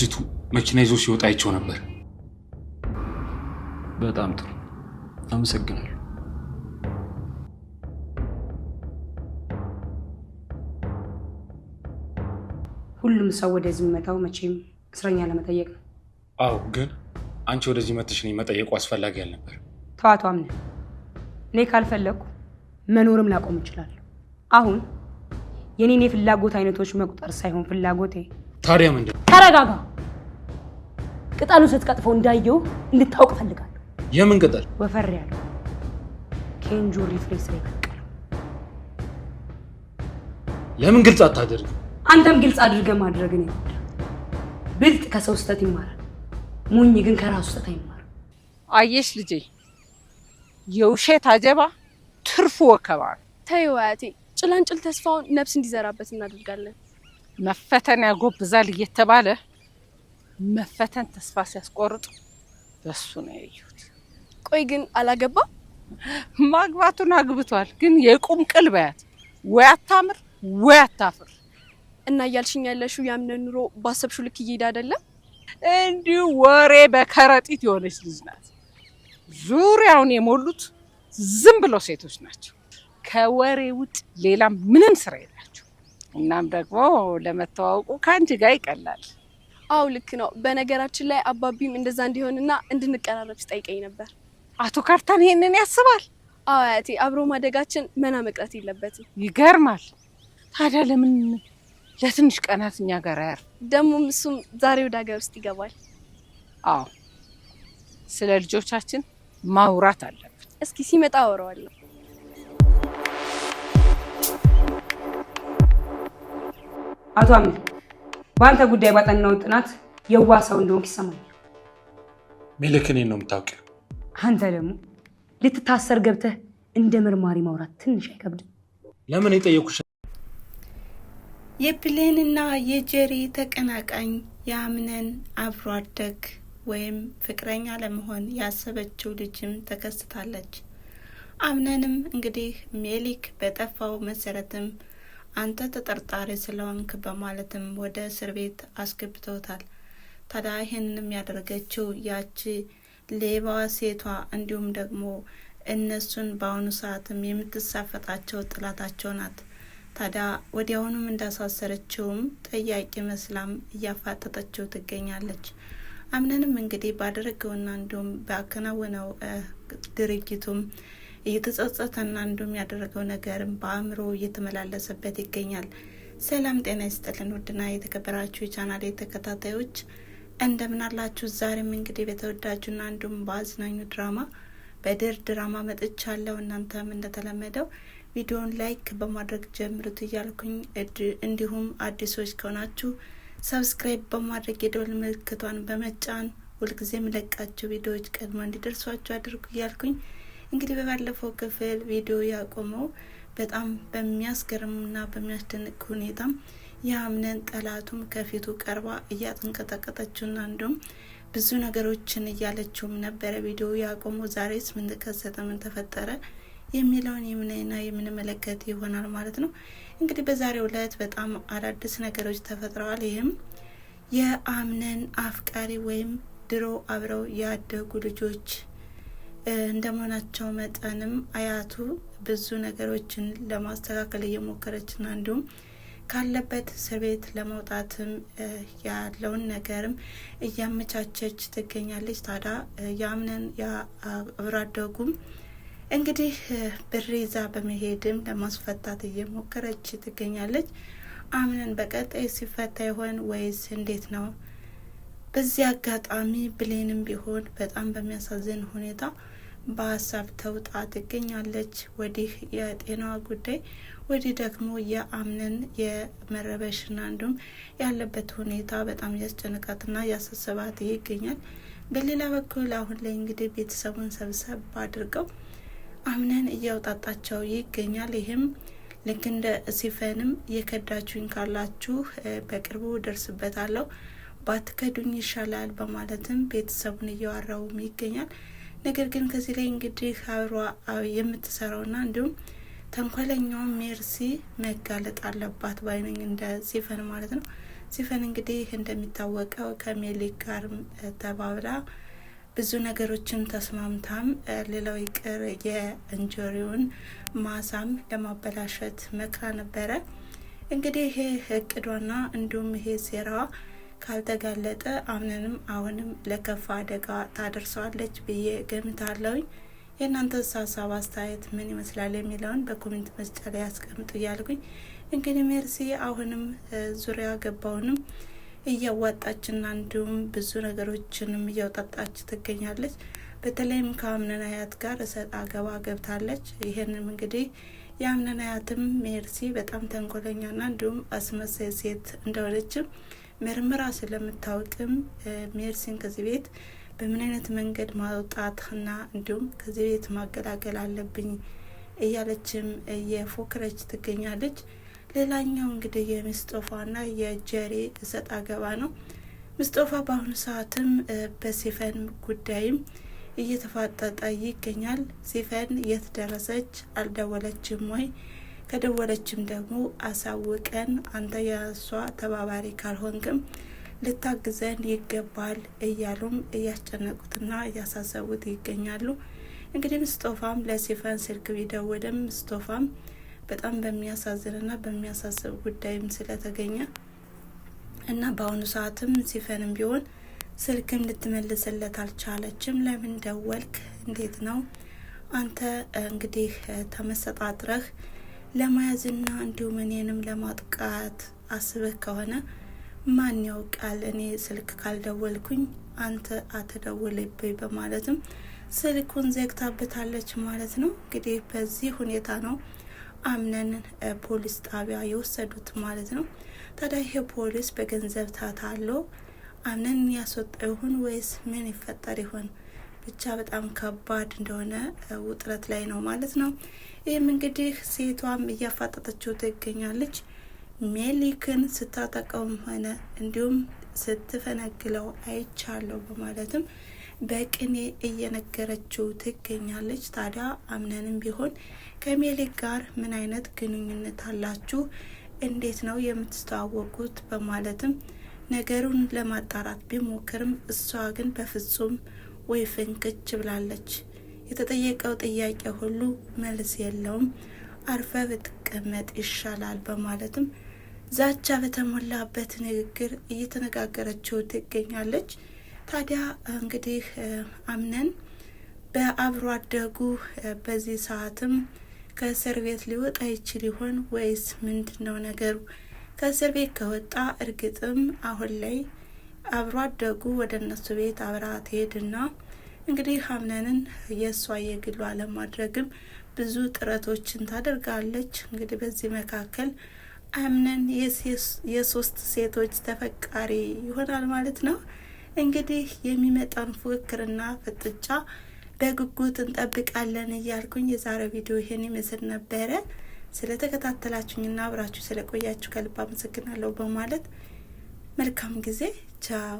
ከድርጅቱ መኪና ይዞ ሲወጣ አይቼው ነበር። በጣም ጥሩ አመሰግናለሁ። ሁሉም ሰው ወደዚህ የሚመጣው መቼም እስረኛ ለመጠየቅ ነው። አዎ፣ ግን አንቺ ወደዚህ መጥተሽ እኔን መጠየቁ አስፈላጊ አልነበር። ተዋቱ አምነ እኔ ካልፈለኩ መኖርም ላቆም እችላለሁ። አሁን የኔን የፍላጎት አይነቶች መቁጠር ሳይሆን ፍላጎቴ ታዲያ ምንድን ነው? ተረጋጋ። ቅጠሉ ስትቀጥፈው እንዳየው እንድታውቅ ፈልጋለሁ። የምን ቅጠል? ወፈር ያለው ከእንጆሪ ፍሬ ስር የበቀለው። ለምን ግልጽ አታደርግ? አንተም ግልጽ አድርገህ ማድረግን ይወዳል። ብልጥ ከሰው ስህተት ይማራል፣ ሞኝ ግን ከራሱ ስህተት አይማርም። አየሽ ልጄ፣ የውሸት አጀባ ትርፉ ወከባ። ተይው አያቴ፣ ጭላንጭል ተስፋውን ነፍስ እንዲዘራበት እናደርጋለን። መፈተን ያጎብዛል እየተባለ መፈተን ተስፋ ሲያስቆርጥ በሱ ነው ያየሁት። ቆይ ግን አላገባ? ማግባቱን አግብቷል፣ ግን የቁም ቅል በያት። ወይ አታምር ወይ አታፍር። እና እያልሽኝ ያለሽው ያምነን ኑሮ ባሰብሽው ልክ እየሄደ አይደለም? እንዲሁ ወሬ በከረጢት የሆነች ልጅ ናት። ዙሪያውን የሞሉት ዝም ብሎ ሴቶች ናቸው። ከወሬ ውጭ ሌላ ምንም ስራ የላቸው። እናም ደግሞ ለመተዋወቁ ከአንቺ ጋር ይቀላል። አው ልክ ነው። በነገራችን ላይ አባቢም እንደዛ እንዲሆንና እንድንቀራረብ ሲጠይቀኝ ነበር። አቶ ካርታን ይሄንን ያስባል? አዎ አያቴ፣ አብሮ ማደጋችን መና መቅረት የለበትም። ይገርማል። ታዲያ ለምን ለትንሽ ቀናት እኛ ጋር ያርፍ? ደሞም እሱም ዛሬ ወደ ሀገር ውስጥ ይገባል። አዎ፣ ስለ ልጆቻችን ማውራት አለብን። እስኪ ሲመጣ አወራዋለሁ። አቶ አምነ፣ በአንተ ጉዳይ ባጠናው ጥናት የዋ ሰው እንደሆንክ ይሰማኛል። ሜልክ እኔን ነው የምታውቂው። አንተ ደግሞ ልትታሰር ገብተህ እንደ መርማሪ ማውራት ትንሽ አይከብድም? ለምን የጠየኩሽ? የብሌንና የጀሪ ተቀናቃኝ የአምነን አብሮ አደግ ወይም ፍቅረኛ ለመሆን ያሰበችው ልጅም ተከስታለች። አምነንም እንግዲህ ሜሊክ በጠፋው መሰረትም አንተ ተጠርጣሪ ስለሆንክ በማለትም ወደ እስር ቤት አስገብተውታል። ታዲያ ይህንንም ያደረገችው ያቺ ሌባዋ ሴቷ እንዲሁም ደግሞ እነሱን በአሁኑ ሰዓትም የምትሳፈጣቸው ጥላታቸው ናት። ታዲያ ወዲያውኑም እንዳሳሰረችውም ጠያቂ መስላም እያፋጠጠችው ትገኛለች። አምነንም እንግዲህ ባደረገውና እንዲሁም ባከናወነው ድርጊቱም እየተጸጸተና እንዲሁም ያደረገው ነገርም በአእምሮ እየተመላለሰበት ይገኛል። ሰላም ጤና ይስጥልን ውድና የተከበራችሁ የቻናሌ ተከታታዮች እንደምን አላችሁ? ዛሬም እንግዲህ በተወዳጁና እንዲሁም በአዝናኙ ድራማ በድር ድራማ መጥቻለሁ። እናንተም እንደተለመደው ቪዲዮውን ላይክ በማድረግ ጀምሩት እያልኩኝ እንዲሁም አዲሶች ከሆናችሁ ሰብስክራይብ በማድረግ የደወል ምልክቷን በመጫን ሁልጊዜ የምለቃቸው ቪዲዮዎች ቀድሞ እንዲደርሷችሁ አድርጉ እያልኩኝ እንግዲህ በባለፈው ክፍል ቪዲዮ ያቆመው በጣም በሚያስገርምና በሚያስደንቅ ሁኔታ የአምነን ጠላቱም ከፊቱ ቀርባ እያተንቀጠቀጠችውና እንዲሁም ብዙ ነገሮችን እያለችውም ነበረ ቪዲዮ ያቆመው። ዛሬስ ምን ተከሰተ፣ ምን ተፈጠረ የሚለውን የምናይና የምንመለከት ይሆናል ማለት ነው። እንግዲህ በዛሬው ዕለት በጣም አዳዲስ ነገሮች ተፈጥረዋል። ይህም የአምነን አፍቃሪ ወይም ድሮ አብረው ያደጉ ልጆች እንደመሆናቸው መጠንም አያቱ ብዙ ነገሮችን ለማስተካከል እየሞከረችና እንዲሁም ካለበት እስር ቤት ለመውጣትም ያለውን ነገርም እያመቻቸች ትገኛለች። ታዲያ የአምነን አብሮ አደጉም እንግዲህ ብር ይዛ በመሄድም ለማስፈታት እየሞከረች ትገኛለች። አምነን በቀጣይ ሲፈታ ይሆን ወይስ እንዴት ነው? በዚህ አጋጣሚ ብሌንም ቢሆን በጣም በሚያሳዝን ሁኔታ በሀሳብ ተውጣ ትገኛለች። ወዲህ የጤናዋ ጉዳይ፣ ወዲህ ደግሞ የአምነን የመረበሽና እንዲሁም ያለበት ሁኔታ በጣም ያስጨነቃትና ያሳሰባት ይገኛል። በሌላ በኩል አሁን ላይ እንግዲህ ቤተሰቡን ሰብሰብ አድርገው አምነን እያውጣጣቸው ይገኛል። ይህም ልክ እንደ ሲፈንም የከዳችሁኝ ካላችሁ በቅርቡ ደርስበታለሁ፣ ባትከዱኝ ይሻላል በማለትም ቤተሰቡን እያወራውም ይገኛል። ነገር ግን ከዚህ ላይ እንግዲህ አብሯ የምትሰራውና እንዲሁም ተንኮለኛው ሜርሲ መጋለጥ አለባት ባይነኝ እንደ ሲፈን ማለት ነው። ሲፈን እንግዲህ እንደሚታወቀው ከሜሊክ ጋር ተባብራ ብዙ ነገሮችን ተስማምታም ሌላው ይቅር የእንጆሪውን ማሳም ለማበላሸት መክራ ነበረ። እንግዲህ ይሄ እቅዷና እንዲሁም ይሄ ሴራዋ ካልተጋለጠ አምነንም አሁንም ለከፋ አደጋ ታደርሰዋለች ብዬ ገምታለሁኝ። የእናንተ ሀሳብ አስተያየት ምን ይመስላል የሚለውን በኮሜንት መስጫ ላይ አስቀምጡ እያልኩኝ እንግዲህ ሜርሲ አሁንም ዙሪያ ገባውንም እያዋጣችና እንዲሁም ብዙ ነገሮችንም እያወጣጣች ትገኛለች። በተለይም ከአምነን አያት ጋር እሰጥ አገባ ገብታለች። ይሄንም እንግዲህ የአምነን አያትም ሜርሲ በጣም ተንኮለኛና እንዲሁም አስመሳይ ሴት እንደሆነችም ምርምራ ስለምታወቅም ሜርሲን ከዚህ ቤት በምን አይነት መንገድ ማውጣትና እንዲሁም ከዚህ ቤት ማገላገል አለብኝ እያለችም እየፎከረች ትገኛለች። ሌላኛው እንግዲህ የሙስጠፋና የጀሪ እሰጥ አገባ ነው። ሙስጠፋ በአሁኑ ሰዓትም በሲፈን ጉዳይም እየተፋጠጠ ይገኛል። ሲፈን የት ደረሰች? አልደወለችም ወይ? ከደወለችም ደግሞ አሳውቀን፣ አንተ የሷ ተባባሪ ካልሆንክም ልታግዘን ይገባል እያሉም እያስጨነቁትና እያሳሰቡት ይገኛሉ። እንግዲህ ሙስጠፋም ለሲፈን ስልክ ቢደውልም ሙስጠፋም በጣም በሚያሳዝንና በሚያሳስብ ጉዳይም ስለተገኘ እና በአሁኑ ሰዓትም ሲፈንም ቢሆን ስልክም ልትመልስለት አልቻለችም። ለምን ደወልክ? እንዴት ነው አንተ እንግዲህ ተመሰጣጥረህ ለመያዝና እንዲሁም እኔንም ለማጥቃት አስበህ ከሆነ ማን ያውቃል? እኔ ስልክ ካልደወልኩኝ አንተ አትደውልብኝ በማለትም ስልኩን ዘግታበታለች ማለት ነው። እንግዲህ በዚህ ሁኔታ ነው አምነን ፖሊስ ጣቢያ የወሰዱት ማለት ነው። ታዲያ ይሄ ፖሊስ በገንዘብ ታታሎ አምነን ያስወጣ ይሆን ወይስ ምን ይፈጠር ይሆን? ብቻ በጣም ከባድ እንደሆነ ውጥረት ላይ ነው ማለት ነው። ይህም እንግዲህ ሴቷም እያፋጠጠችው ትገኛለች። ሜሊክን ስታጠቀውም ሆነ እንዲሁም ስትፈነግለው አይቻለሁ በማለትም በቅኔ እየነገረችው ትገኛለች። ታዲያ አምነንም ቢሆን ከሜሊክ ጋር ምን አይነት ግንኙነት አላችሁ? እንዴት ነው የምትስተዋወቁት? በማለትም ነገሩን ለማጣራት ቢሞክርም እሷ ግን በፍጹም ወይ ፍንክች ብላለች። የተጠየቀው ጥያቄ ሁሉ መልስ የለውም፣ አርፈ ብትቀመጥ ይሻላል በማለትም ዛቻ በተሞላበት ንግግር እየተነጋገረችው ትገኛለች። ታዲያ እንግዲህ አምነን በአብሮ አደጉ በዚህ ሰዓትም ከእስር ቤት ሊወጣ ይችል ይሆን ወይስ ምንድነው ነገሩ? ከእስር ቤት ከወጣ እርግጥም አሁን ላይ አብሮ አደጉ ወደ እነሱ ቤት አብራ ትሄድና እንግዲህ አምነንን የእሷ የግሏ ለማድረግም ብዙ ጥረቶችን ታደርጋለች። እንግዲህ በዚህ መካከል አምነን የሶስት ሴቶች ተፈቃሪ ይሆናል ማለት ነው። እንግዲህ የሚመጣን ፉክክርና ፍጥጫ በጉጉት እንጠብቃለን እያልኩኝ የዛሬው ቪዲዮ ይሄን ይመስል ነበረ። ስለተከታተላችሁኝና አብራችሁ ስለቆያችሁ ከልብ አመሰግናለሁ በማለት መልካም ጊዜ። ቻው።